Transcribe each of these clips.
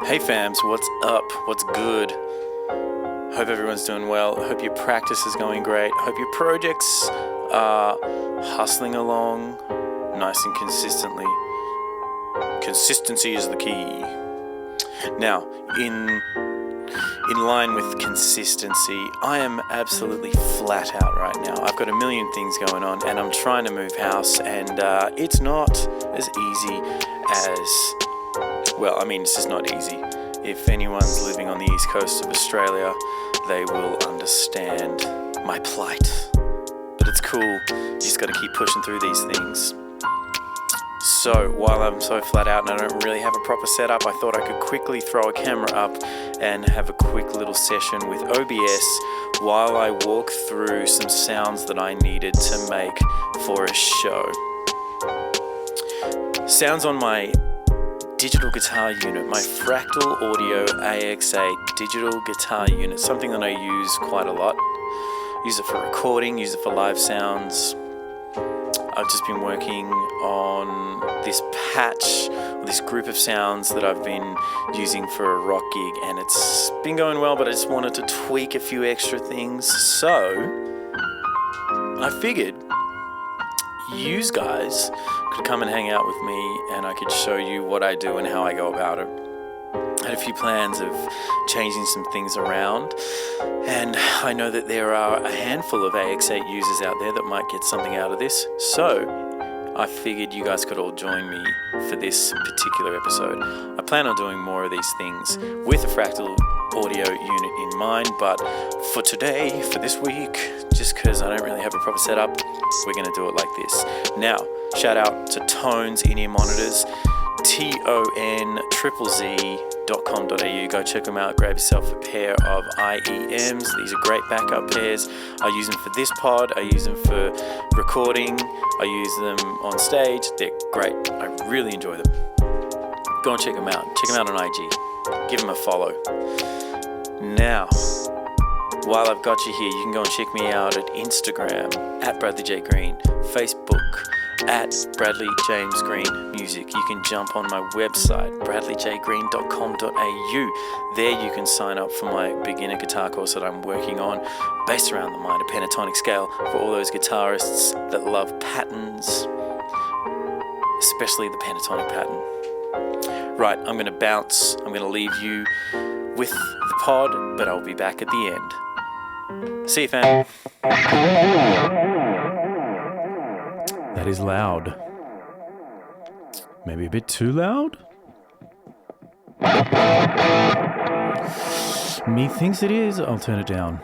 Hey fams, what's up? What's good? Hope everyone's doing well. Hope your practice is going great. Hope your projects are hustling along nice and consistently. Consistency is the key. Now, in line with consistency, I am absolutely flat out right now. I've got a million things going on and I'm trying to move house, and it's not as easy as, well, I mean, it's just not easy. If anyone's living on the east coast of Australia, they will understand my plight. But it's cool, you just gotta keep pushing through these things. So while I'm so flat out and I don't really have a proper setup, I thought I could quickly throw a camera up and have a quick little session with OBS while I walk through some sounds that I needed to make for a show. Sounds on my digital guitar unit, my Fractal AX8 digital guitar unit, something that I use quite a lot. Use it for recording, use it for live sounds. I've just been working on this patch, this group of sounds that I've been using for a rock gig, and it's been going well, but I just wanted to tweak a few extra things. So I figured you guys could come and hang out with me and I could show you what I do and how I go about it. I had a few plans of changing some things around, and I know that there are a handful of AX8 users out there that might get something out of this, so I figured you guys could all join me for this particular episode. I plan on doing more of these things with a Fractal audio unit in mind, but for today, for this week, just because I don't really have a proper setup, we're going to do it like this. Now, shout out to Tones in-ear monitors, TONZZZ.com.au. Go check them out, grab yourself a pair of IEMs. These are great backup pairs. I use them for this pod, I use them for recording, I use them on stage. They're great, I really enjoy them. Go and check them out. Check them out on IG. Give them a follow. Now, while I've got you here, you can go and check me out at Instagram, at Bradley J. Green, Facebook, at Bradley James Green Music. You can jump on my website, bradleyjgreen.com.au. There you can sign up for my beginner guitar course that I'm working on, based around the minor pentatonic scale, for all those guitarists that love patterns, especially the pentatonic pattern. Right, I'm going to bounce. I'm going to leave you with the pod, but I'll be back at the end. See you, fam. That is loud. Maybe a bit too loud? Me thinks it is. I'll turn it down.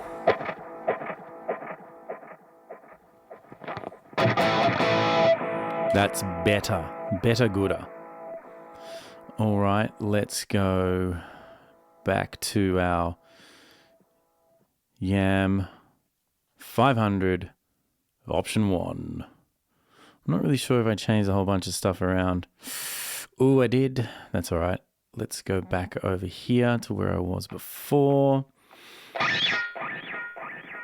That's better. Better gooder. All right, let's go back to our Yam 500 option 1. I'm not really sure if I changed a whole bunch of stuff around. Ooh, I did. That's all right. Let's go back over here to where I was before.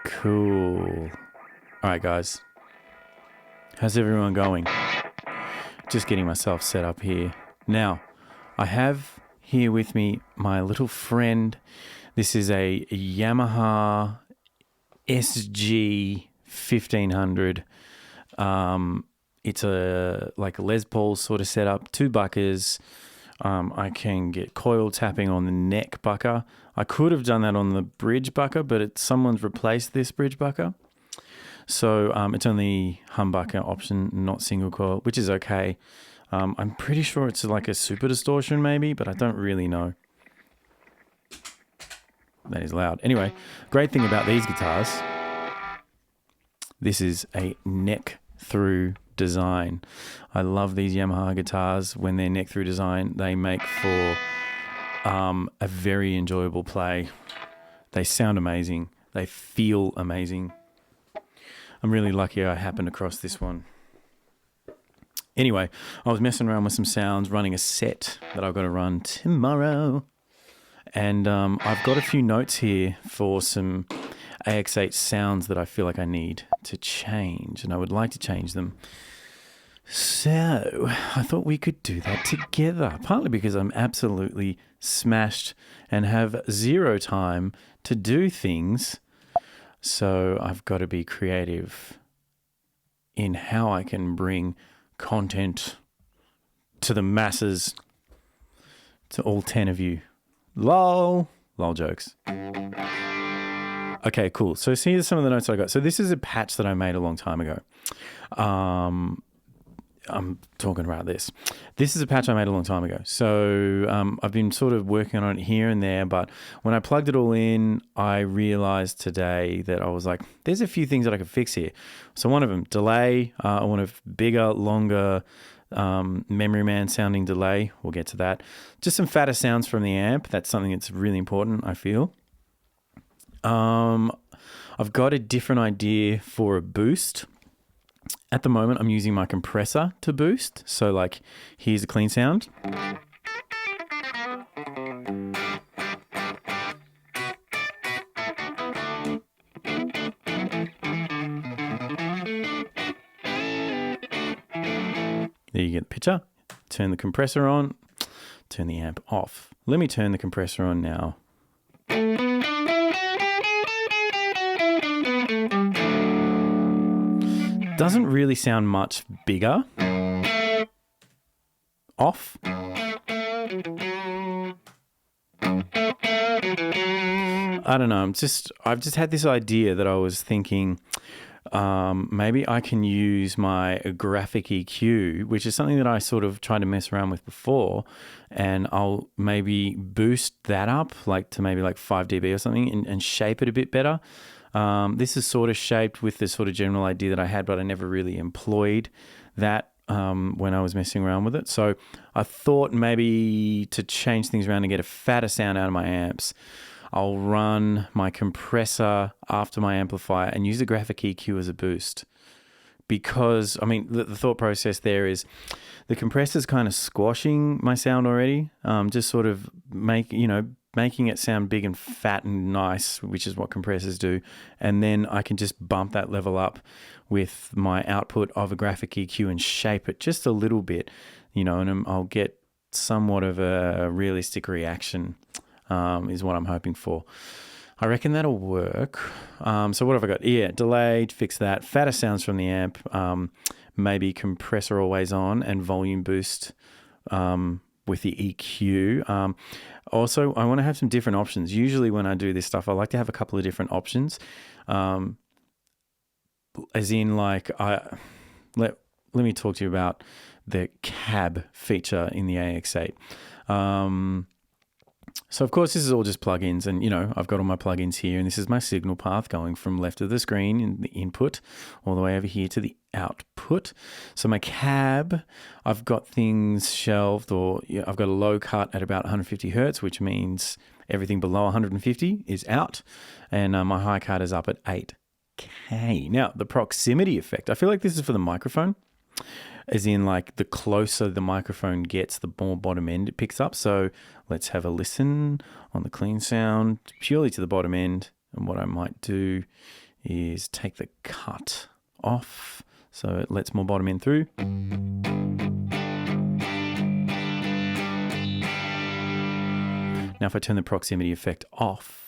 Cool. All right, guys. How's everyone going? Just getting myself set up here. Now, I have here with me my little friend. This is a Yamaha SG1500. It's a like a Les Paul sort of setup, 2 buckers. I can get coil tapping on the neck bucker. I could have done that on the bridge bucker, but someone's replaced this bridge bucker. So it's only humbucker option, not single coil, which is okay. I'm pretty sure it's like a super distortion maybe, but I don't really know. That is loud. Anyway, great thing about these guitars, this is a neck through design. I love these Yamaha guitars. When they're neck through design, they make for a very enjoyable play. They sound amazing. They feel amazing. I'm really lucky I happened across this one. Anyway, I was messing around with some sounds, running a set that I've got to run tomorrow. And I've got a few notes here for some AX8 sounds that I feel like I need to change, and I would like to change them So I thought we could do that together, partly because I'm absolutely smashed and have zero time to do things. So I've got to be creative in how I can bring content to the masses, to all 10 of you. Lol jokes. Okay, cool. So here's some of the notes I got. So this is a patch that I made a long time ago. I'm talking about this. This is a patch I made a long time ago. So I've been sort of working on it here and there, but when I plugged it all in, I realized today that I was like, there's a few things that I could fix here. So one of them, delay. I want a bigger, longer memory man sounding delay. We'll get to that. Just some fatter sounds from the amp. That's something that's really important, I feel. I've got a different idea for a boost. At the moment, I'm using my compressor to boost. So like, here's a clean sound. There you get the picture. Turn the compressor on, turn the amp off. Let me turn the compressor on now. Doesn't really sound much bigger. Off. I don't know. I've just had this idea that I was thinking, maybe I can use my graphic EQ, which is something that I sort of tried to mess around with before, and I'll maybe boost that up like to maybe like 5 dB or something and shape it a bit better. This is sort of shaped with the sort of general idea that I had, but I never really employed that when I was messing around with it. So I thought maybe to change things around and get a fatter sound out of my amps, I'll run my compressor after my amplifier and use the graphic EQ as a boost. Because, I mean, the thought process there is the compressor's kind of squashing my sound already, just sort of making it sound big and fat and nice, which is what compressors do. And then I can just bump that level up with my output of a graphic EQ and shape it just a little bit, and I'll get somewhat of a realistic reaction, is what I'm hoping for. I reckon that'll work. So what have I got? Yeah, delay, fix that. Fatter sounds from the amp, maybe compressor always on and volume boost with the EQ. Also, I want to have some different options. Usually when I do this stuff, I like to have a couple of different options. As in like, let me talk to you about the cab feature in the AX8. So of course this is all just plugins, and I've got all my plugins here, and this is my signal path going from left of the screen in the input all the way over here to the output. So my cab, I've got things shelved, or I've got a low cut at about 150 hertz, which means everything below 150 is out, and my high cut is up at 8K. Now the proximity effect, I feel like this is for the microphone. As in, like, the closer the microphone gets, the more bottom end it picks up. So let's have a listen on the clean sound purely to the bottom end. And what I might do is take the cut off so it lets more bottom end through. Now if I turn the proximity effect off,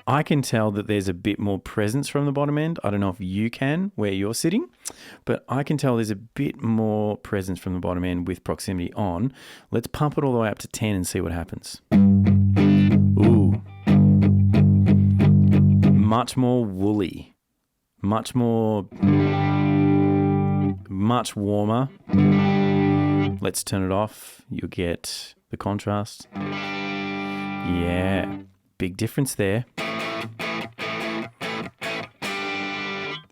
I can tell that there's a bit more presence from the bottom end. I don't know if you can where you're sitting, but I can tell there's a bit more presence from the bottom end with proximity on. Let's pump it all the way up to 10 and see what happens. Ooh. Much more woolly. Much warmer. Let's turn it off. You'll get the contrast. Yeah, big difference there.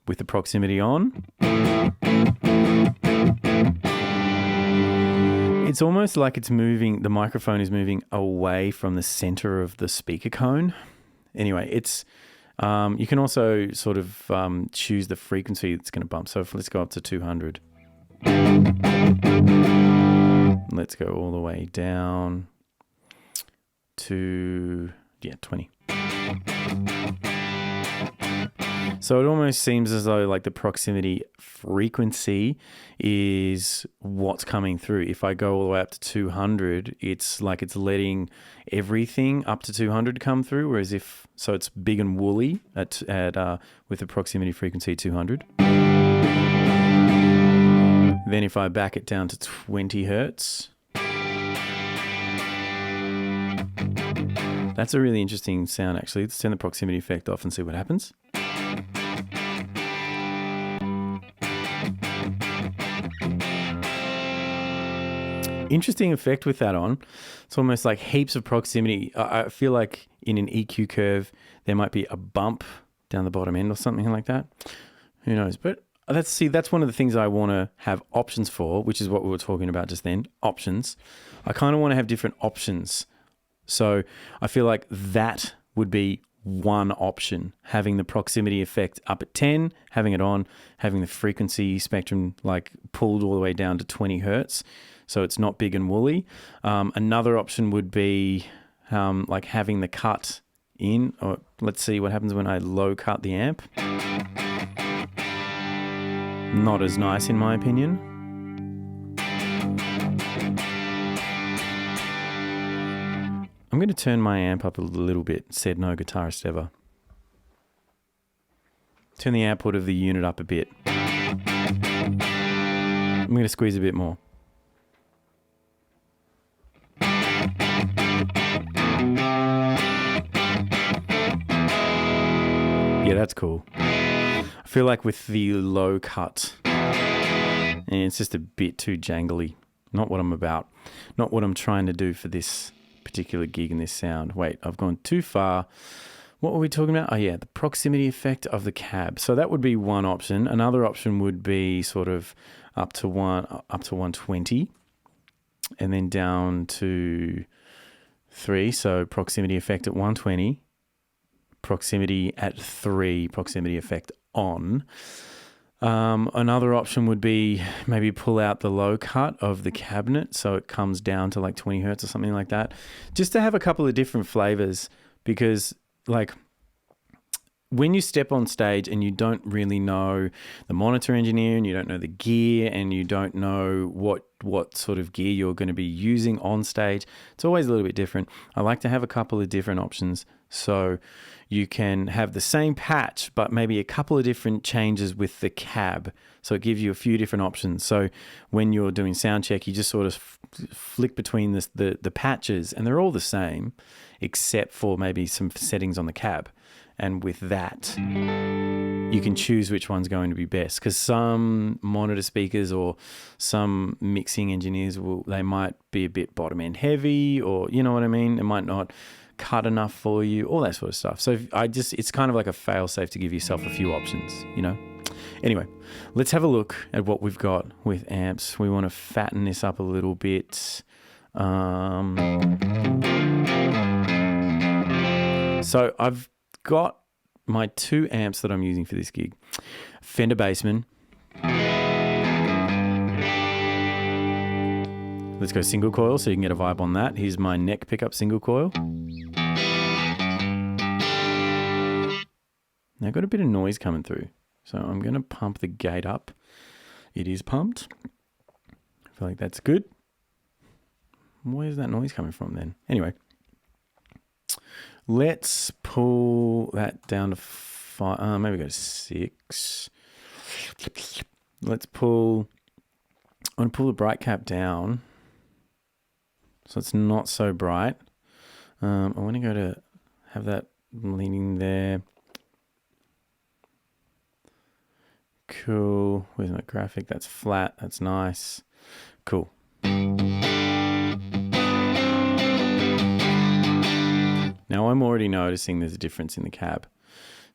With the proximity on. It's almost like it's moving, the microphone is moving away from the center of the speaker cone. Anyway, it's you can also sort of choose the frequency it's going to bump. So let's go up to 200. Let's go all the way down to 20. So it almost seems as though like the proximity frequency is what's coming through. If I go all the way up to 200, it's like it's letting everything up to 200 come through. Whereas so it's big and woolly with the proximity frequency 200. Then if I back it down to 20 hertz, that's a really interesting sound actually. Let's turn the proximity effect off and see what happens. Interesting effect with that on. It's almost like heaps of proximity. I feel like in an EQ curve, there might be a bump down the bottom end or something like that. Who knows? But that's one of the things I want to have options for, which is what we were talking about just then, options. I kind of want to have different options. So I feel like that would be one option, having the proximity effect up at 10, having it on, having the frequency spectrum like pulled all the way down to 20 hertz. So it's not big and woolly. Another option would be like having the cut in, or let's see what happens when I low cut the amp. Not as nice in my opinion. I'm going to turn my amp up a little bit, said no guitarist ever. Turn the output of the unit up a bit. I'm going to squeeze a bit more. Yeah, that's cool. I feel like with the low cut, and it's just a bit too jangly. Not what I'm about. Not what I'm trying to do for this particular gig and this sound. Wait, I've gone too far. What were we talking about? Oh yeah, the proximity effect of the cab. So that would be one option. Another option would be sort of up to 120 and then down to 3. So proximity effect at 120, proximity at 3, proximity effect on. Another option would be maybe pull out the low cut of the cabinet so it comes down to like 20 hertz or something like that, just to have a couple of different flavors. Because like when you step on stage and you don't really know the monitor engineer and you don't know the gear and you don't know what sort of gear you're going to be using on stage, it's always a little bit different. I like to have a couple of different options so you can have the same patch but maybe a couple of different changes with the cab, so it gives you a few different options. So when you're doing sound check, you just sort of flick between the patches and they're all the same except for maybe some settings on the cab. And with that, you can choose which one's going to be best, because some monitor speakers or some mixing engineers they might be a bit bottom end heavy, or you know what I mean? It might not cut enough for you, all that sort of stuff. So it's kind of like a fail safe to give yourself a few options, you know? Anyway, let's have a look at what we've got with amps. We want to fatten this up a little bit. So I've got my 2 amps that I'm using for this gig. Fender Bassman. Let's go single coil so you can get a vibe on that. Here's my neck pickup single coil. Now I've got a bit of noise coming through, so I'm going to pump the gate up. It is pumped. I feel like that's good. Where's that noise coming from then? Anyway, let's pull that down to 5. Maybe go to 6. Let's pull. I'm going to pull the bright cap down so it's not so bright. I want to go to have that leaning there. Cool. Where's my graphic? That's flat. That's nice. Cool. Now I'm already noticing there's a difference in the cab.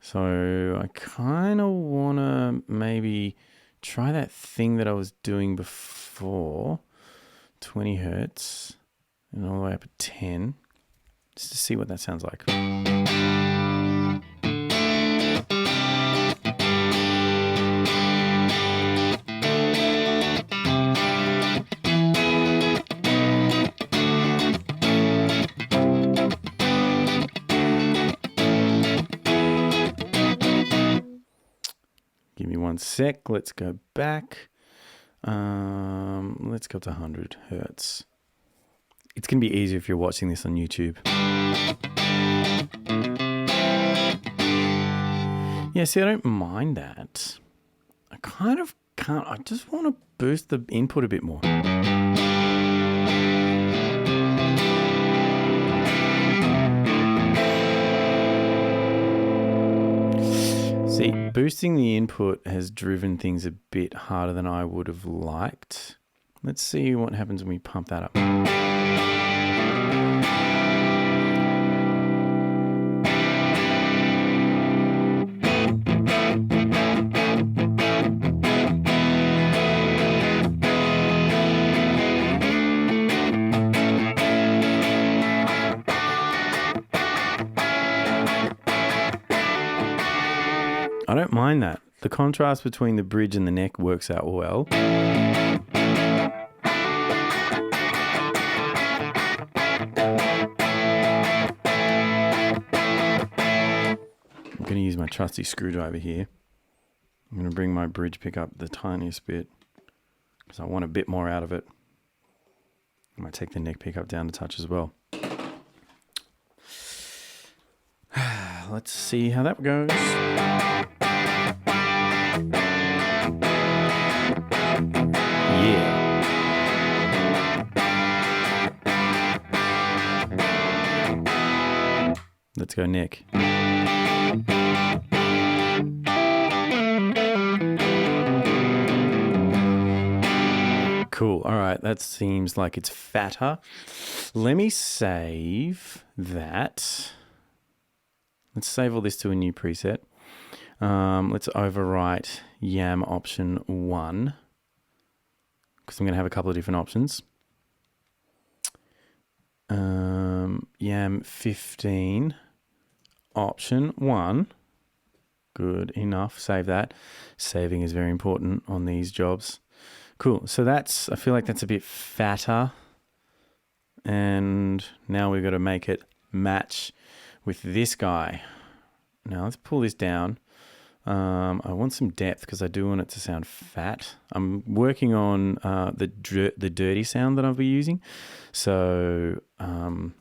So I kind of want to maybe try that thing that I was doing before, 20 hertz, and all the way up at 10, just to see what that sounds like. one sec. Let's go back. Let's go to 100 hertz. It's going to be easier if you're watching this on YouTube. Yeah, see, I don't mind that. I kind of can't. I just want to boost the input a bit more. See, boosting the input has driven things a bit harder than I would have liked. Let's see what happens when we pump that up. I don't mind that. The contrast between the bridge and the neck works out well. I'm going to use my trusty screwdriver here. I'm going to bring my bridge pickup the tiniest bit because I want a bit more out of it. I might take the neck pickup down a touch as well. Let's see how that goes. Yeah. Let's go neck. Cool. All right. That seems like it's fatter. Let me save that. Let's save all this to a new preset. Let's overwrite YAM option 1 because I'm going to have a couple of different options. YAM 15 option 1. Good enough. Save that. Saving is very important on these jobs. Cool. So that's, I feel like that's a bit fatter. And now we've got to make it match with this guy. Now let's pull this down. I want some depth because I do want it to sound fat. I'm working on the dirty sound that I'll be using. So I'm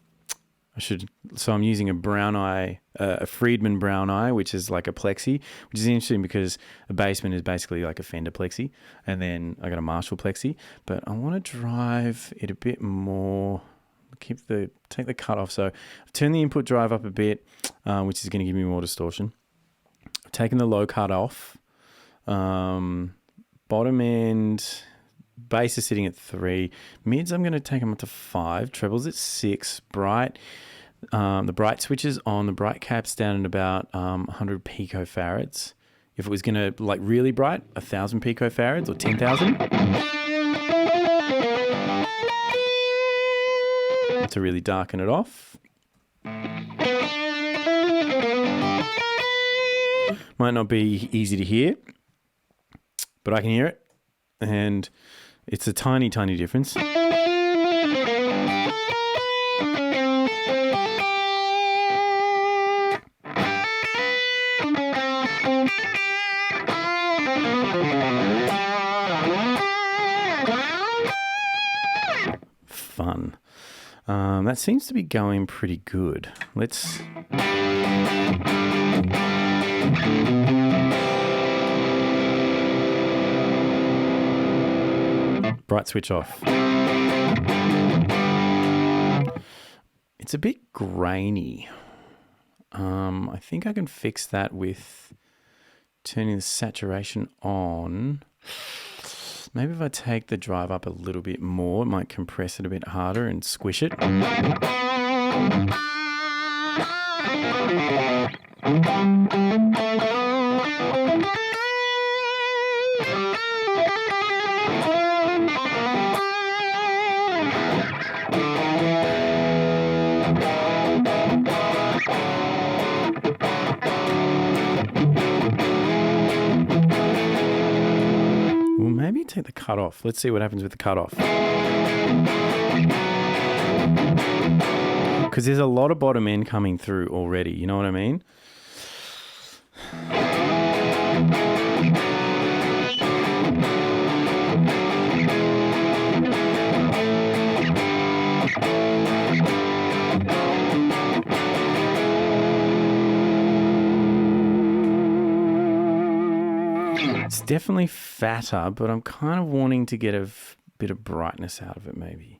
using a brown eye, a Friedman brown eye, which is like a Plexi, which is interesting because a Bassman is basically like a Fender Plexi, and then I got a Marshall Plexi. But I want to drive it a bit more. Take the cut off. So I've turned the input drive up a bit, which is going to give me more distortion. I've taken the low cut off. Bottom end, bass is sitting at 3. Mids, I'm going to take them up to 5. Trebles at 6. Bright, the bright switches on. The bright cap's down at about 100 picofarads. If it was going to like really bright, 1,000 picofarads or 10,000. To really darken it off. Might not be easy to hear, but I can hear it, and it's a tiny, tiny difference. Fun. That seems to be going pretty good. Let's... Bright switch off. It's a bit grainy. I think I can fix that with turning the saturation on. Maybe if I take the drive up a little bit more, it might compress it a bit harder and squish it. Maybe take the cut off. Let's see what happens with the cut off. Because there's a lot of bottom end coming through already. You know what I mean? It's definitely fatter, but I'm kind of wanting to get a bit of brightness out of it maybe.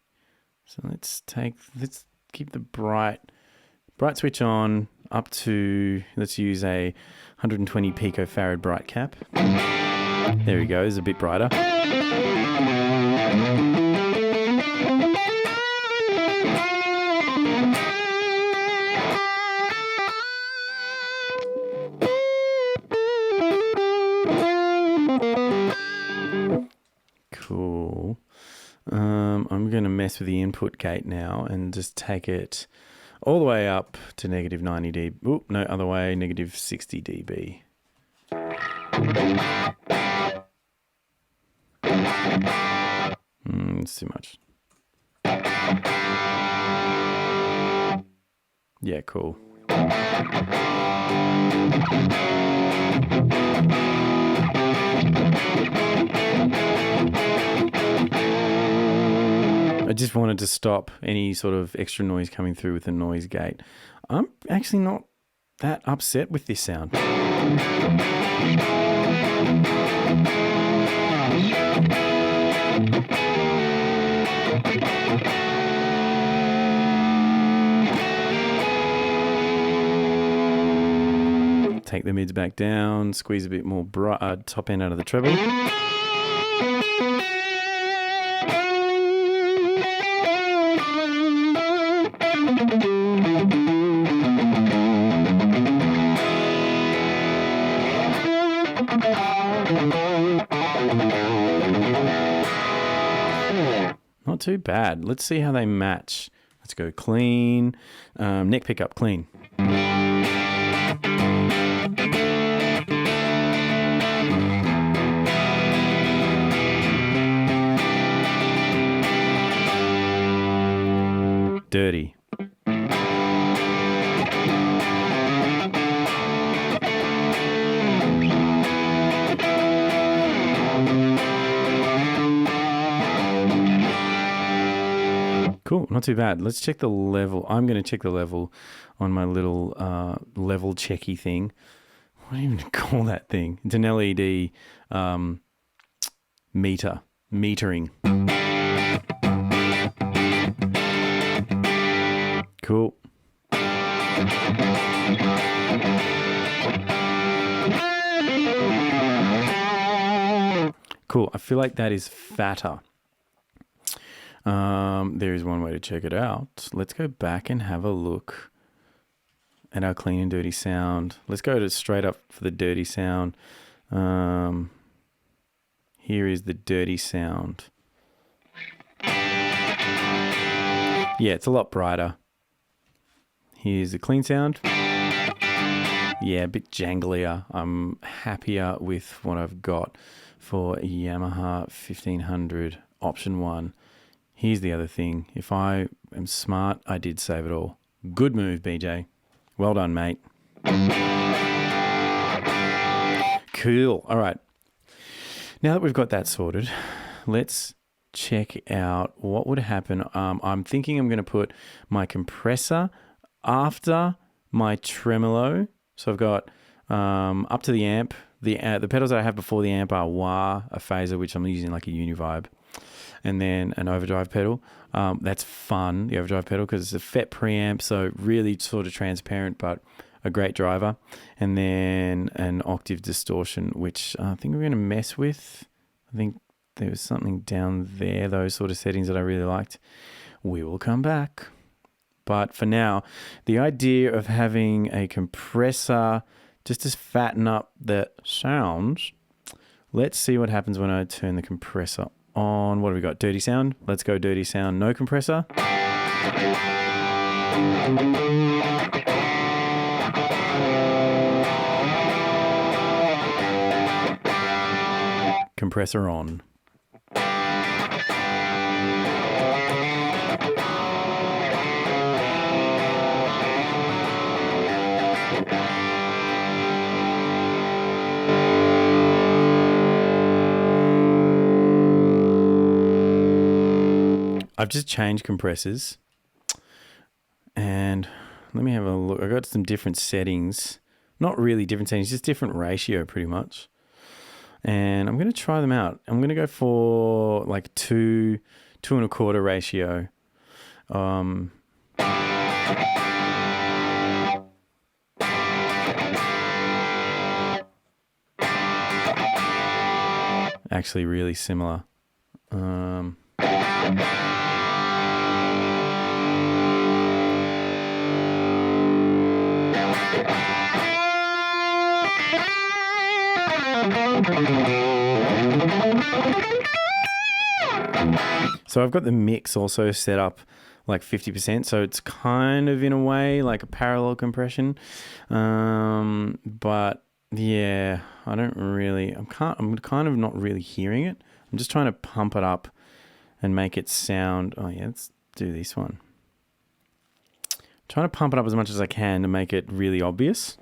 So let's keep the bright switch on up to, let's use a 120 picofarad bright cap. There we go, it's a bit brighter. Cool. I'm going to mess with the input gate now and just take it all the way up to negative 90 dB. Oop, no, other way, negative 60 dB. It's too much. Yeah, cool. I just wanted to stop any sort of extra noise coming through with the noise gate. I'm actually not that upset with this sound. Take the mids back down, squeeze a bit more top end out of the treble. Not too bad. Let's see how they match. Let's go clean. Neck pickup, clean. Dirty. Cool, not too bad. Let's check the level. I'm going to check the level on my little level checky thing. What do you even call that thing? It's an LED metering. Cool. Cool, I feel like that is fatter. There is one way to check it out. Let's go back and have a look at our clean and dirty sound. Let's go to straight up for the dirty sound. Here is the dirty sound. Yeah, it's a lot brighter. Here's the clean sound. Yeah, a bit janglier. I'm happier with what I've got for Yamaha 1500 option 1. Here's the other thing. If I am smart, I did save it all. Good move, BJ. Well done, mate. Cool. All right. Now that we've got that sorted, let's check out what would happen. I'm thinking I'm going to put my compressor after my tremolo. So I've got up to the amp. The pedals that I have before the amp are wah, a phaser, which I'm using like a Univibe, and then an overdrive pedal. That's fun, the overdrive pedal, because it's a FET preamp, so really sort of transparent, but a great driver. And then an octave distortion, which I think we're going to mess with. I think there was something down there, those sort of settings that I really liked. We will come back. But for now, the idea of having a compressor just to fatten up the sounds, let's see what happens when I turn the compressor on. What have we got? Dirty sound. Let's go dirty sound. No compressor. Compressor on. I've just changed compressors, and let me have a look. I got some different settings, not really different settings, just different ratio pretty much. and I'm going to try them out. I'm going to go for like 2 1/4 ratio. Actually really similar. So I've got the mix also set up like 50%, so it's kind of in a way like a parallel compression, but yeah, I don't really, I'm kind of not really hearing it. I'm just trying to pump it up and make it sound, oh yeah, let's do this one. I'm trying to pump it up as much as I can to make it really obvious.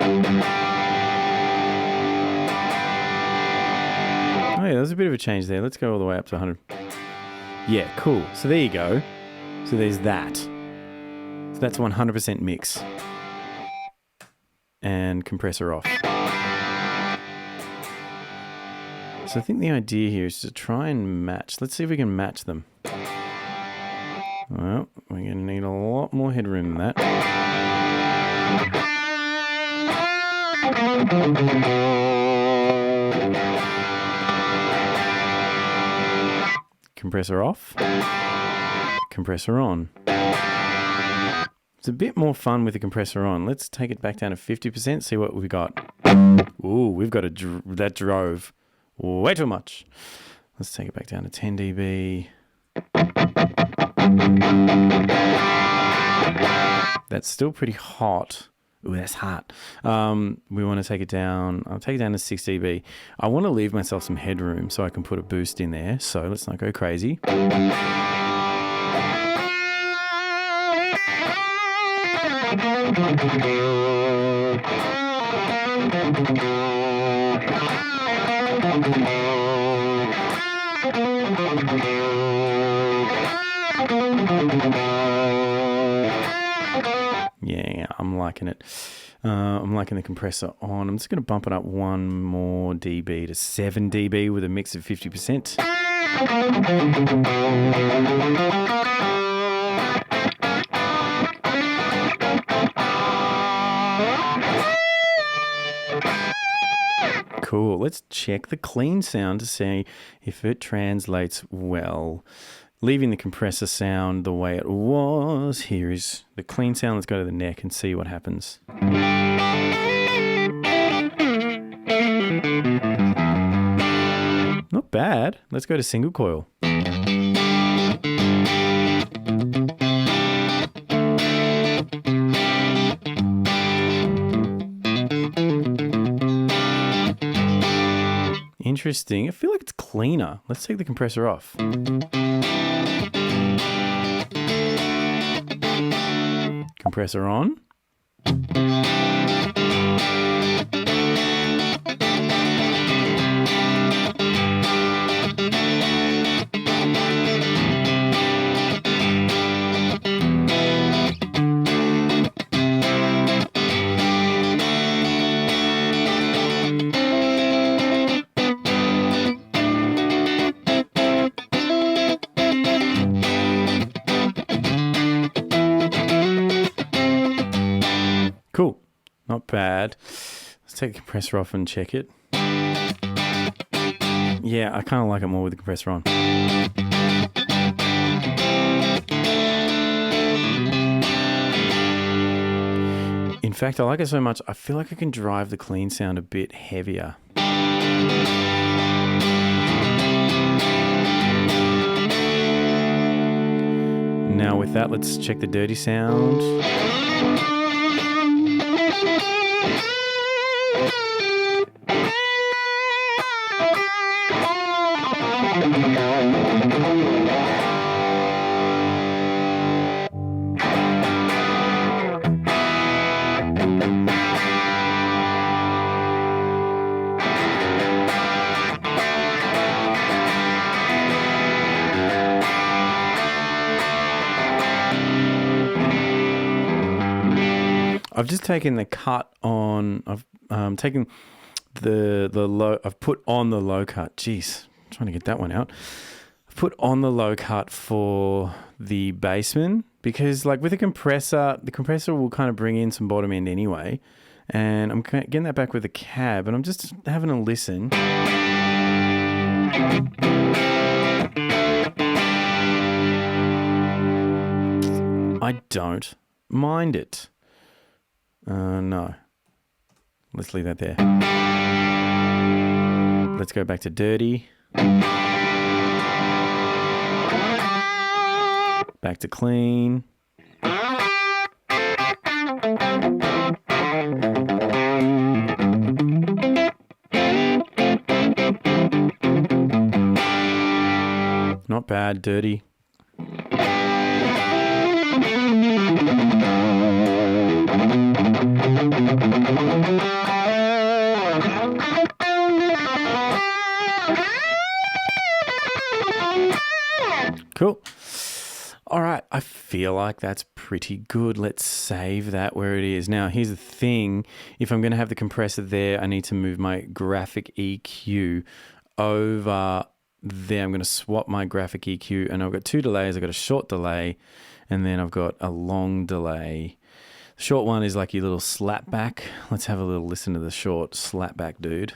Oh yeah, there's a bit of a change there. Let's go all the way up to 100. Yeah, cool. So there you go. So there's that. So that's 100% mix. And compressor off. So I think the idea here is to try and match. Let's see if we can match them. Well, we're going to need a lot more headroom than that. Compressor off, compressor on. It's a bit more fun with the compressor on. Let's take it back down to 50%, see what we've got. Ooh, we've got that drove way too much. Let's take it back down to 10 dB. That's still pretty hot. Ooh, that's hot. We want to take it down. I'll take it down to 6 dB. I want to leave myself some headroom so I can put a boost in there. So let's not go crazy. Yeah, I'm liking it. I'm liking the compressor on. I'm just going to bump it up 1 more dB to 7 dB with a mix of 50%. Cool. Let's check the clean sound to see if it translates well. Leaving the compressor sound the way it was. Here is the clean sound. Let's go to the neck and see what happens. Not bad. Let's go to single coil. Interesting. I feel like it's cleaner. Let's take the compressor off. Compressor on. Cool. Not bad. Let's take the compressor off and check it. Yeah, I kind of like it more with the compressor on. In fact, I like it so much, I feel like I can drive the clean sound a bit heavier. Now with that, let's check the dirty sound. I've just taken the cut on, I've taken the low. I've put on the low cut. Jeez, I'm trying to get that one out. I've put on the low cut for the Bassman because, like, with a compressor, the compressor will kind of bring in some bottom end anyway. And I'm getting that back with the cab, and I'm just having a listen. I don't mind it. No. Let's leave that there. Let's go back to dirty. Back to clean. Not bad, dirty. Cool. All right, I feel like that's pretty good. Let's save that where it is. Now, here's the thing. If I'm going to have the compressor there, I need to move my graphic EQ over there. I'm going to swap my graphic EQ, and I've got two delays. I've got a short delay, and then I've got a long delay. The short one is like your little slapback. Let's have a little listen to the short slapback, dude.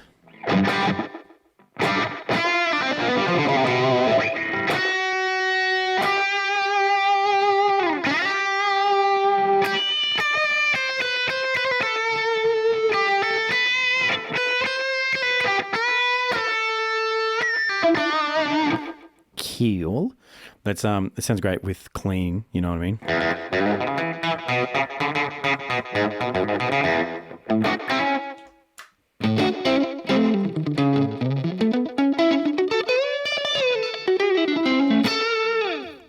Cool. That's it sounds great with clean, you know what I mean?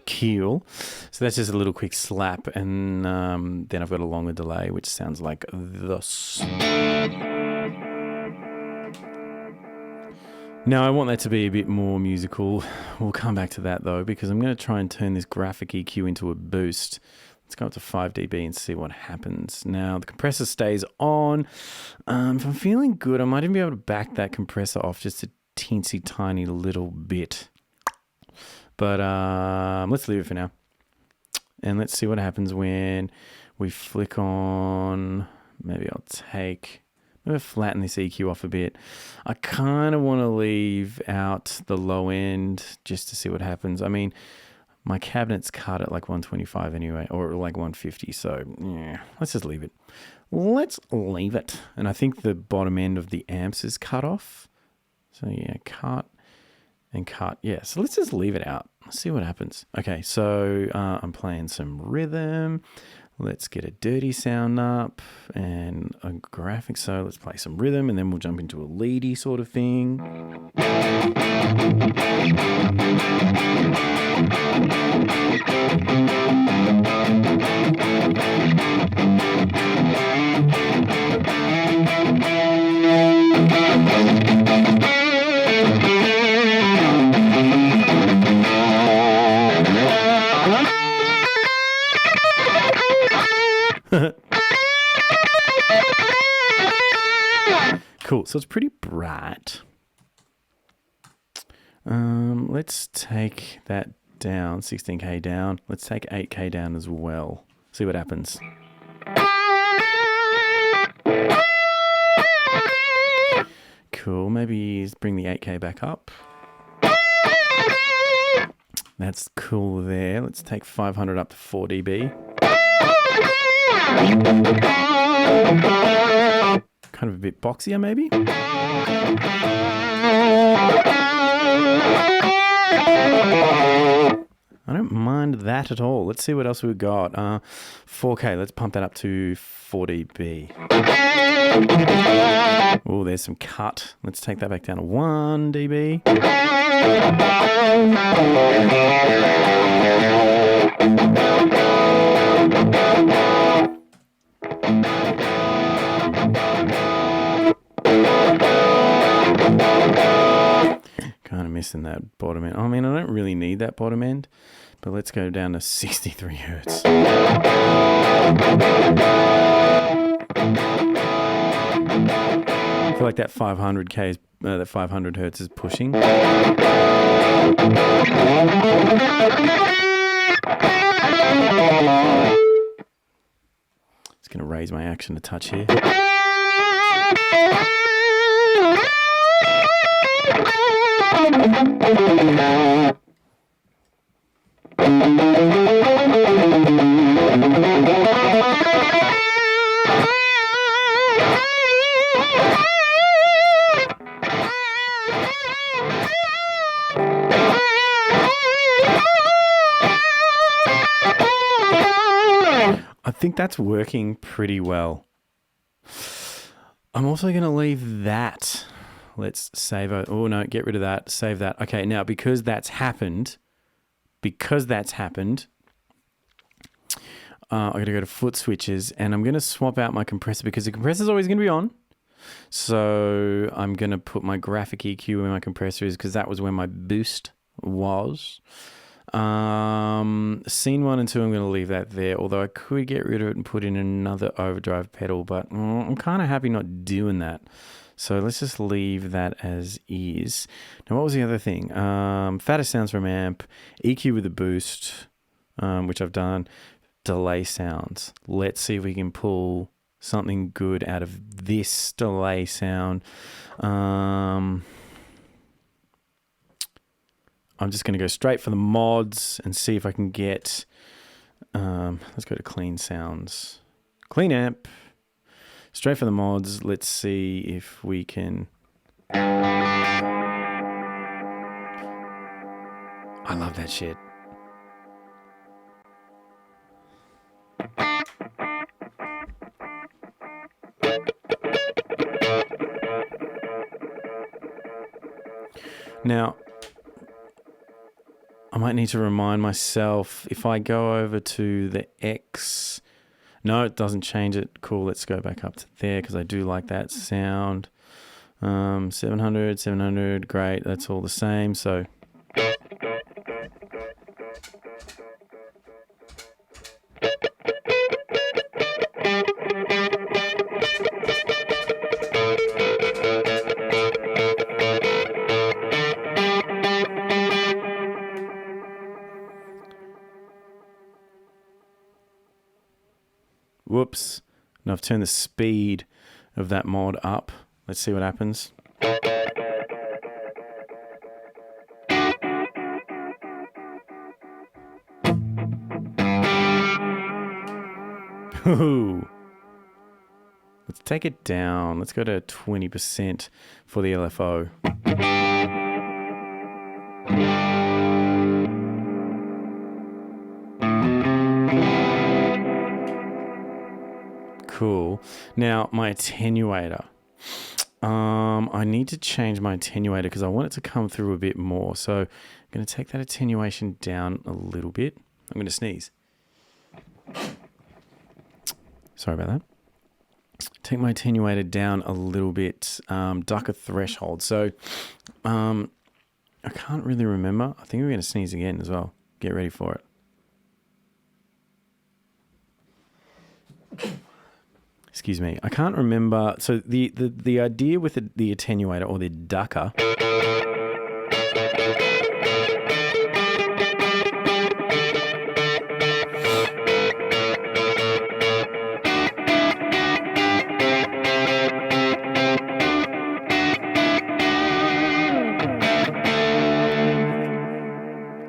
Cool. So that's just a little quick slap, and then I've got a longer delay, which sounds like this. Now, I want that to be a bit more musical. We'll come back to that, though, because I'm going to try and turn this graphic EQ into a boost. Let's go up to 5 dB and see what happens. Now, the compressor stays on. If I'm feeling good, I might even be able to back that compressor off just a teensy tiny little bit. But let's leave it for now. And let's see what happens when we flick on. Maybe I'll flatten this EQ off a bit. I kind of want to leave out the low end just to see what happens. I mean, my cabinet's cut at like 125 anyway, or like 150. So yeah, let's just leave it. Let's leave it. And I think the bottom end of the amps is cut off. So yeah, cut and cut. Yeah, so let's just leave it out. Let's see what happens. Okay, so I'm playing some rhythm. Let's get a dirty sound up and a graphic. So let's play some rhythm, and then we'll jump into a leady sort of thing. Cool, so it's pretty bright. Let's take that down, 16K down. Let's take 8K down as well. See what happens. Cool, maybe bring the 8K back up. That's cool there. Let's take 500 up to 4 dB. Kind of a bit boxier, maybe. I don't mind that at all. Let's see what else we've got. 4K, let's pump that up to 4 dB. Oh, there's some cut. Let's take that back down to 1 dB. Kind of missing that bottom end. I mean, I don't really need that bottom end, but let's go down to 63 hertz. Thought feel like that 500k is, that 500 hertz is pushing. Just going to raise my action a touch here. I think that's working pretty well. I'm also going to leave that. Let's save it. Oh no, get rid of that. Save that. Okay, now because that's happened, I got to go to foot switches, and I'm going to swap out my compressor because the compressor is always going to be on. So I'm going to put my graphic EQ where my compressor is because that was where my boost was. Scene 1 and 2, I'm going to leave that there, although I could get rid of it and put in another overdrive pedal, but I'm kind of happy not doing that. So let's just leave that as is. Now, what was the other thing? Fatter sounds from amp, EQ with a boost, which I've done, delay sounds. Let's see if we can pull something good out of this delay sound. I'm just going to go straight for the mods and see if I can get, let's go to clean sounds, clean amp, straight for the mods. Let's see if we can. I love that shit. Now, I might need to remind myself if I go over to the X. No, it doesn't change it. Cool, let's go back up to there because I do like that sound. 700, great. That's all the same. So whoops. Now I've turned the speed of that mod up. Let's see what happens. Ooh. Let's take it down. Let's go to 20% for the LFO. Cool. Now, my attenuator. I need to change my attenuator because I want it to come through a bit more. So I'm going to take that attenuation down a little bit. I'm going to sneeze. Sorry about that. Take my attenuator down a little bit. Duck a threshold. So I can't really remember. I think we're going to sneeze again as well. Get ready for it. Excuse me. I can't remember. So the idea with the attenuator or the ducker.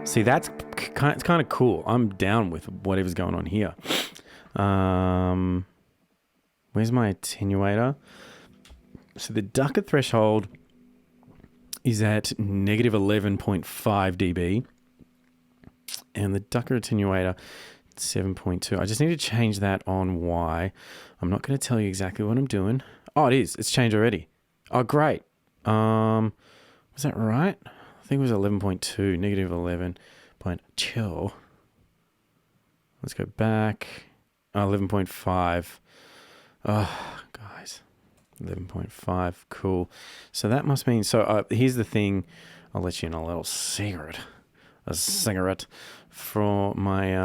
See, that's it's kind of cool. I'm down with whatever's going on here. Where's my attenuator? So the ducker threshold is at negative 11.5 dB. And the ducker attenuator, 7.2. I just need to change that on Y. I'm not going to tell you exactly what I'm doing. Oh, it is. It's changed already. Oh, great. Was that right? I think it was 11.2, negative 11.2. Let's go back. Oh, 11.5. Oh, guys. 11.5. Cool. So that must mean... So here's the thing. I'll let you in a little secret. A cigarette for my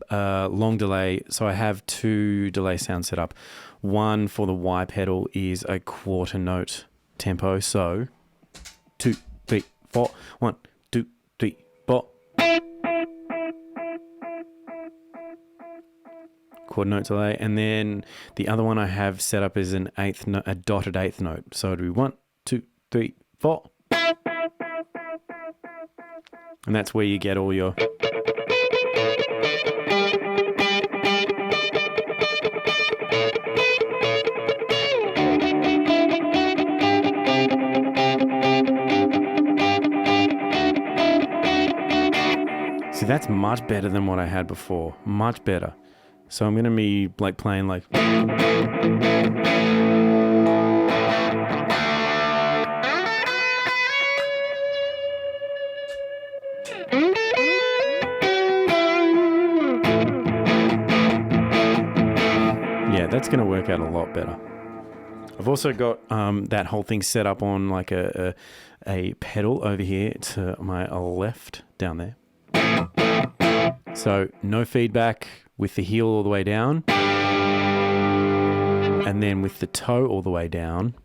long delay. So I have 2 delay sounds set up. One for the Y pedal is a quarter note tempo. So 2, 3, 4, 1, 2, 3, 4. Quarter note delay. And then the other one I have set up is a dotted eighth note. So it'll be 1, 2, 3, 4. And that's where you get all your... See, that's much better than what I had before. Much better. So I'm going to be like playing like... Yeah, that's going to work out a lot better. I've also got that whole thing set up on like a pedal over here to my left down there. So no feedback with the heel all the way down, and then with the toe all the way down.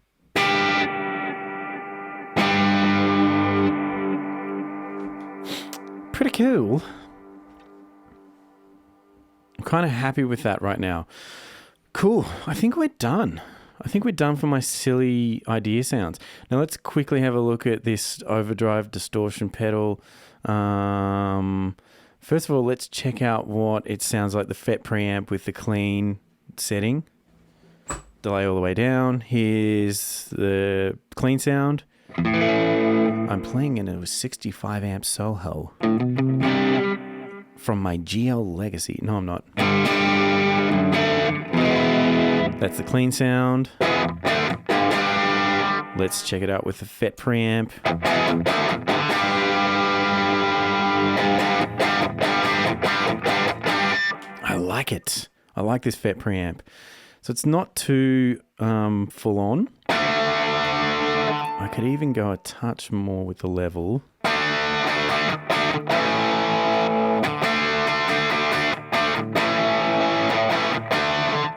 Pretty cool. I'm kind of happy with that right now. Cool. I think we're done. I think we're done for my silly idea sounds. Now let's quickly have a look at this overdrive distortion pedal. First of all, let's check out what it sounds like, the FET preamp with the clean setting. Delay all the way down. Here's the clean sound. I'm playing in a 65 amp Soho from my GL Legacy. No, I'm not. That's the clean sound. Let's check it out with the FET preamp. I like it. I like this FET preamp. So it's not too full on. I could even go a touch more with the level.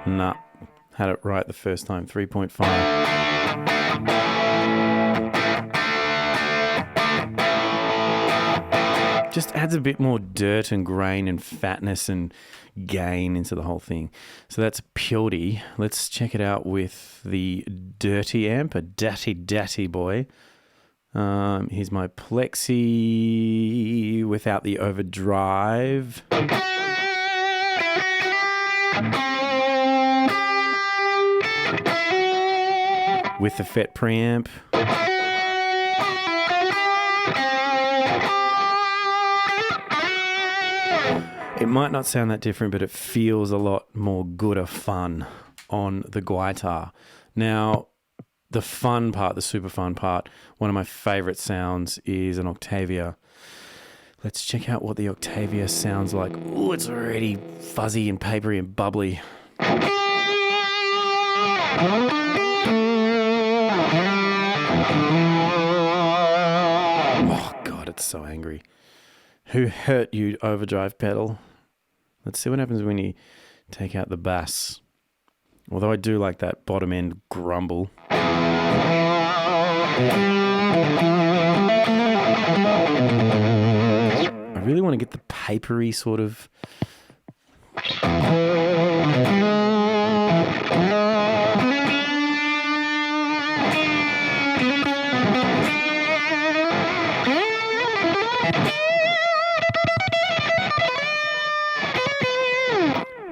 Nah, had it right the first time, 3.5. Just adds a bit more dirt and grain and fatness and gain into the whole thing. So that's purity. Let's check it out with the dirty amp, a datty boy. Here's my Plexi without the overdrive. With the FET preamp. It might not sound that different, but it feels a lot more gooder fun on the guitar. Now, the fun part, the super fun part, one of my favorite sounds is an Octavia. Let's check out what the Octavia sounds like. Ooh, it's already fuzzy and papery and bubbly. Oh, God, it's so angry. Who hurt you, overdrive pedal? Let's see what happens when you take out the bass. Although I do like that bottom end grumble. I really want to get the papery sort of...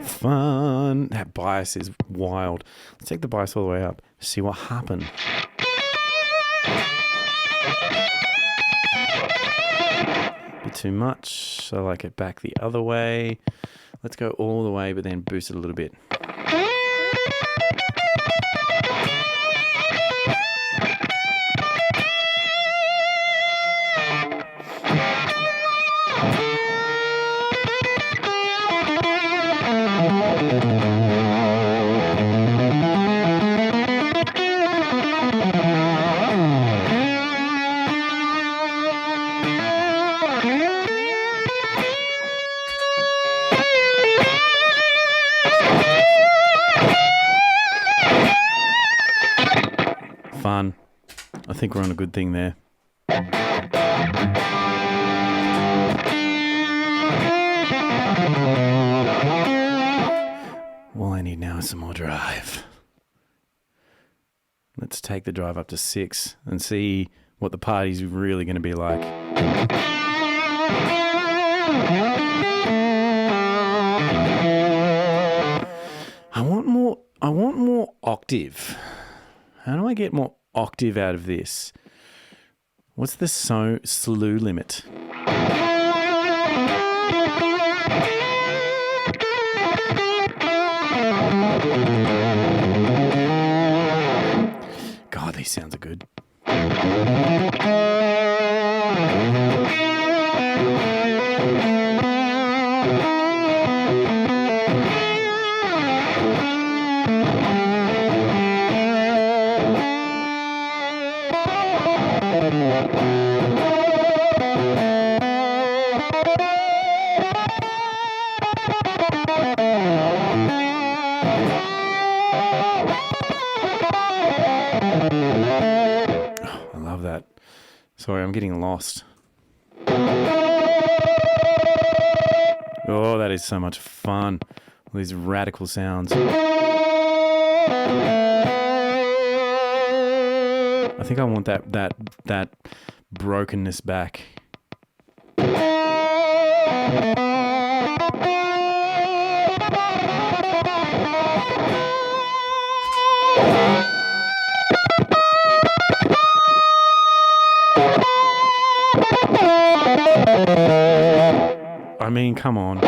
Fun. That bias is wild. Let's take the bias all the way up. See what happened. Bit too much. I like it back the other way. Let's go all the way, but then boost it a little bit. fun. I think we're on a good thing there. All I need now is some more drive. Let's take the drive up to 6 and see what the party's really going to be like. I want more octave. How do I get more octave out of this? What's the slew limit? God, these sounds are good. Sorry, I'm getting lost. Oh, that is so much fun. All these radical sounds. I think I want that brokenness back. I mean, come on.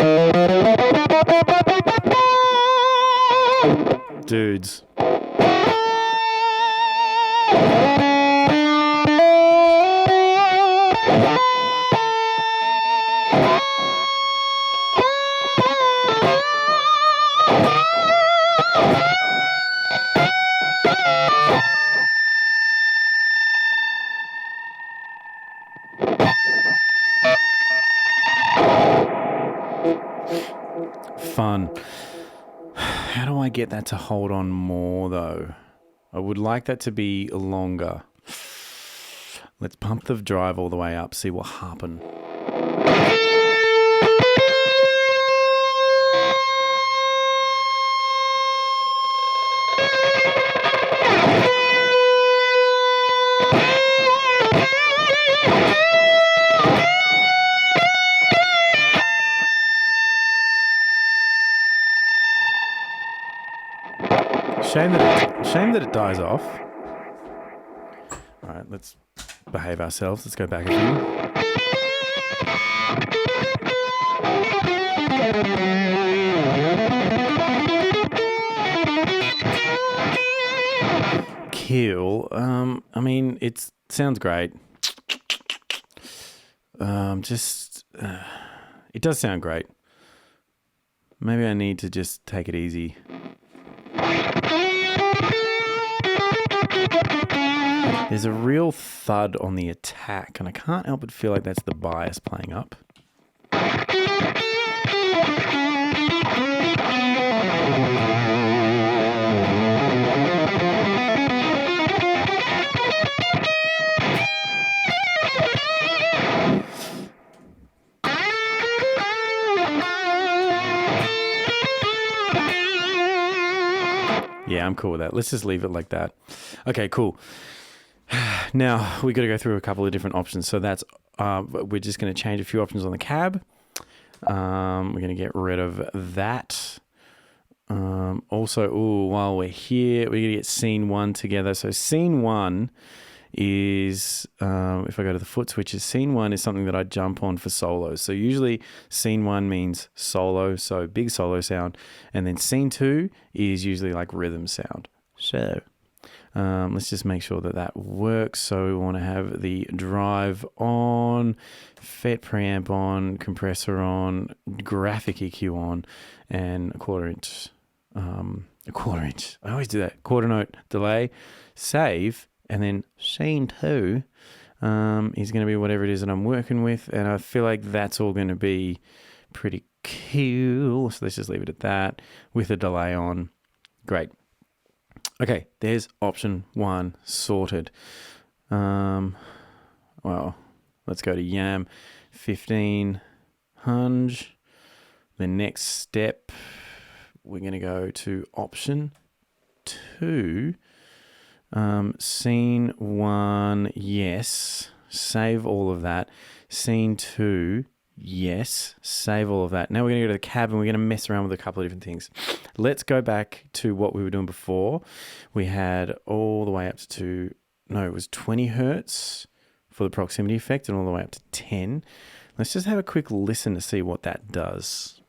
Dudes. Fun. How do I get that to hold on more though? I would like that to be longer. Let's pump the drive all the way up, see what happens. Shame that it dies off. All right, let's behave ourselves. Let's go back a few. Kill. I mean, it sounds great. It does sound great. Maybe I need to just take it easy. There's a real thud on the attack, and I can't help but feel like that's the bias playing up. Yeah, I'm cool with that. Let's just leave it like that. Okay, cool. Now, we got to go through a couple of different options. So that's, we're just going to change a few options on the cab. We're going to get rid of that. Also, while we're here, we're going to get scene 1 together. So scene 1 is, if I go to the foot switches, scene 1 is something that I jump on for solos. So usually scene 1 means solo, so big solo sound. And then scene 2 is usually like rhythm sound. So let's just make sure that that works. So we want to have the drive on, FET preamp on, compressor on, graphic EQ on, and a quarter inch. I always do that. Quarter note delay, save, and then scene 2 is going to be whatever it is that I'm working with. And I feel like that's all going to be pretty cool. So let's just leave it at that with a delay on. Great. Okay, there's option 1 sorted. Well, let's go to Yam 1500. The next step, we're going to go to option 2. Scene 1, yes. Save all of that. Scene 2, yes. Save all of that. Now we're going to go to the cab and we're going to mess around with a couple of different things. Let's go back to what we were doing before. We had all the way up to, it was 20 hertz for the proximity effect and all the way up to 10. Let's just have a quick listen to see what that does.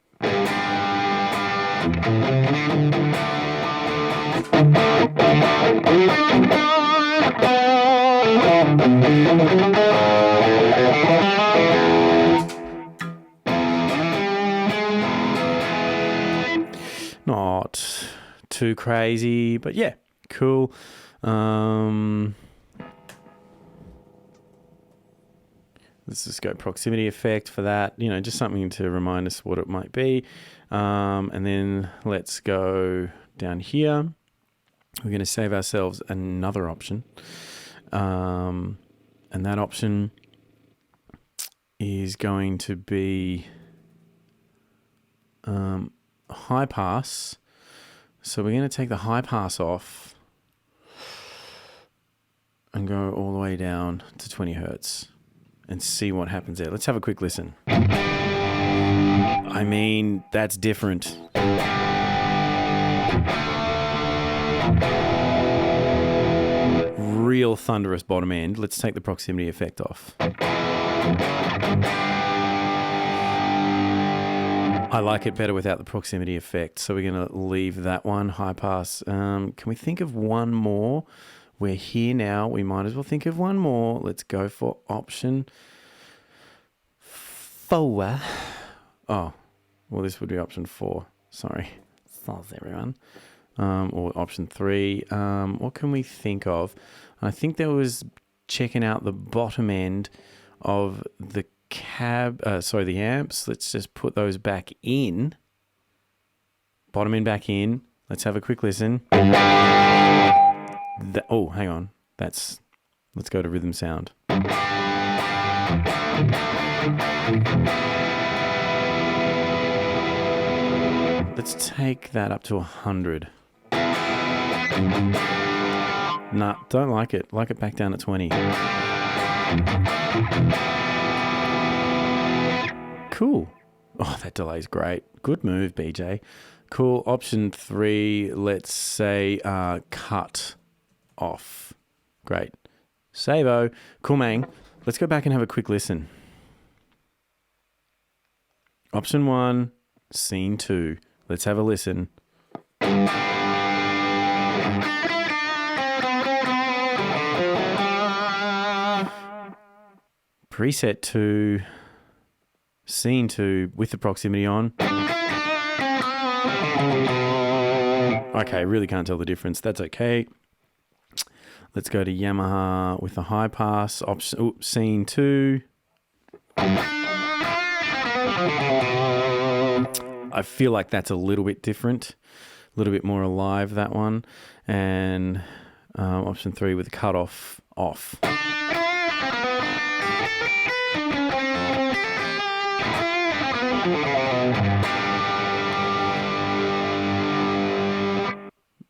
Not too crazy, but yeah, cool. Let's just go proximity effect for that, just something to remind us what it might be. And then let's go down here. We're going to save ourselves another option. And that option is going to be high pass. So we're going to take the high pass off and go all the way down to 20 hertz and see what happens there. Let's have a quick listen. I mean, that's different. Real thunderous bottom end. Let's take the proximity effect off. I like it better without the proximity effect, so we're going to leave that one, high pass. Can we think of one more? We're here now. We might as well think of one more. Let's go for option 4. Oh, well, this would be option 4. Sorry. Sorry, everyone. Or option 3. What can we think of? I think there was checking out the bottom end of the the amps. Let's just put those back in. Bottom end back in. Let's have a quick listen. Oh, hang on. Let's go to rhythm sound. Let's take that up to 100. Nah, don't like it. Like it back down at 20. Cool. Oh, that delay's great. Good move, BJ. Cool. Option 3, let's say cut off. Great. Save-o. Cool, man. Let's go back and have a quick listen. Option 1, scene 2. Let's have a listen. Preset 2, scene 2 with the proximity on. Okay, really can't tell the difference. That's okay. Let's go to Yamaha with a high pass. Scene 2. I feel like that's a little bit different, a little bit more alive, that one. And option 3 with the cutoff off.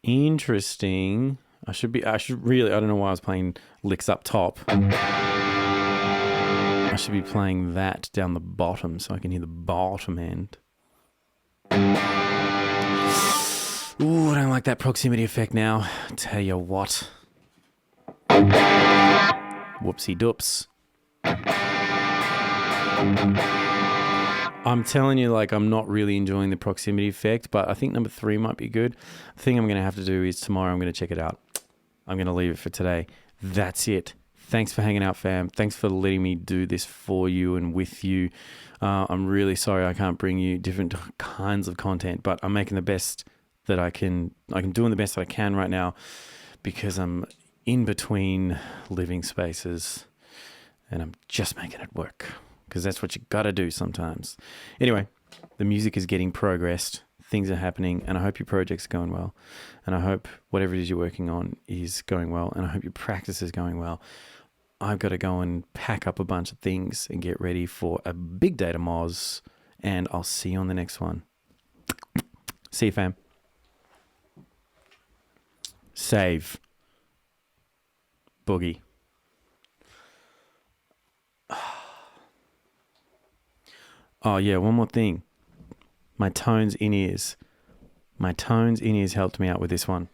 Interesting. I don't know why I was playing licks up top. I should be playing that down the bottom so I can hear the bottom end. Ooh, I don't like that proximity effect now. Tell you what. Whoopsie doops. I'm telling you, I'm not really enjoying the proximity effect, but I think number 3 might be good. The thing I'm going to have to do is tomorrow I'm going to check it out. I'm going to leave it for today. That's it. Thanks for hanging out, fam. Thanks for letting me do this for you and with you. I'm really sorry I can't bring you different kinds of content, but I'm making the best that I can. I'm doing the best that I can right now because I'm in between living spaces and I'm just making it work because that's what you got to do sometimes. Anyway, the music is getting progressed. things are happening, and I hope your project's going well, and I hope whatever it is you're working on is going well, and I hope your practice is going well. I've got to go and pack up a bunch of things and get ready for a big day to Moz, and I'll see you on the next one. See you, fam. Save. Boogie. Oh yeah, one more thing. My tones in ears. My tones in ears helped me out with this one.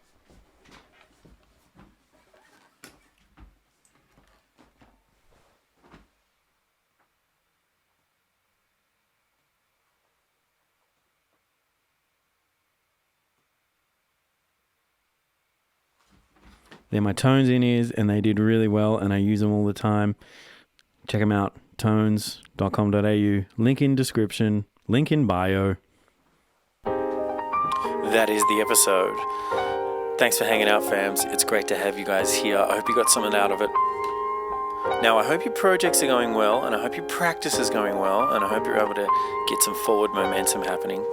They're my tones in ears, and they did really well, and I use them all the time. Check them out. tones.com.au. Link in description. Link in bio. That is the episode. Thanks for hanging out, fams. It's great to have you guys here. I hope you got something out of it. Now, I hope your projects are going well, and I hope your practice is going well, and I hope you're able to get some forward momentum happening.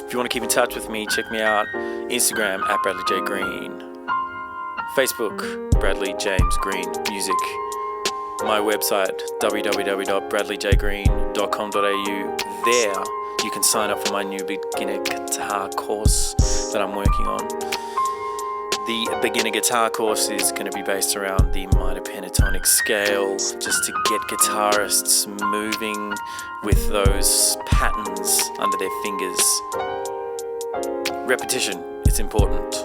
If you want to keep in touch with me, check me out. Instagram at Bradley J. Green. Facebook, Bradley James Green Music. My website, www.bradleyjgreen.com.au. There, you can sign up for my new beginner guitar course that I'm working on. The beginner guitar course is going to be based around the minor pentatonic scale, just to get guitarists moving with those patterns under their fingers. Repetition, it's important.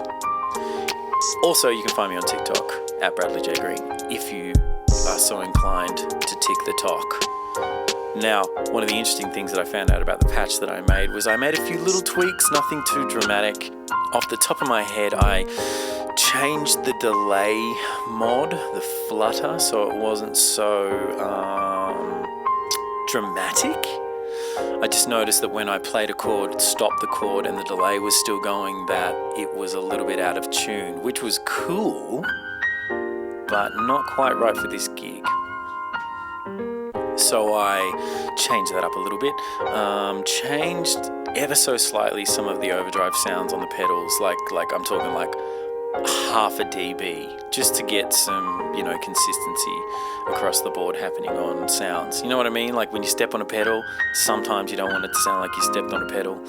Also, you can find me on TikTok at Bradley J. Green if you are so inclined to tick the talk. Now, one of the interesting things that I found out about the patch that I made was I made a few little tweaks, nothing too dramatic. Off the top of my head, I changed the delay mod, the flutter, so it wasn't so dramatic. I just noticed that when I played a chord, stopped the chord, and the delay was still going, that it was a little bit out of tune, which was cool, but not quite right for this gig. So I changed that up a little bit, changed ever so slightly some of the overdrive sounds on the pedals, like I'm talking like half a dB, just to get some, consistency across the board happening on sounds. You know what I mean? Like when you step on a pedal, sometimes you don't want it to sound like you stepped on a pedal.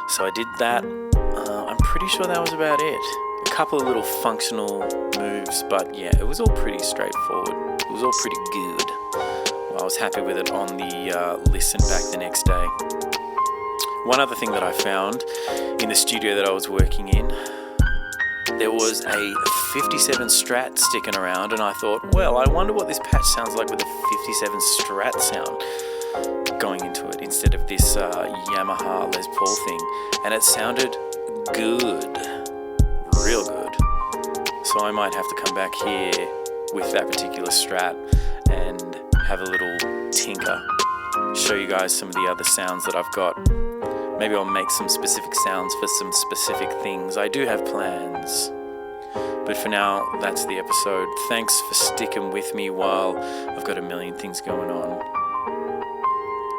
So I did that. I'm pretty sure that was about it. A couple of little functional moves, but yeah, it was all pretty straightforward. It was all pretty good. Well, I was happy with it on the listen back the next day. One other thing that I found in the studio that I was working in, there was a 57 Strat sticking around, and I thought, well, I wonder what this patch sounds like with a 57 Strat sound going into it instead of this Yamaha Les Paul thing, and it sounded good, real good. So I might have to come back here with that particular Strat and have a little tinker, show you guys some of the other sounds that I've got. Maybe I'll make some specific sounds for some specific things. I do have plans. But for now, that's the episode. Thanks for sticking with me while I've got a million things going on.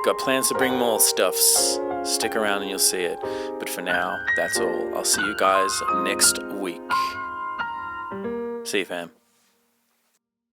Got plans to bring more stuffs. Stick around and you'll see it. But for now, that's all. I'll see you guys next week. See you, fam.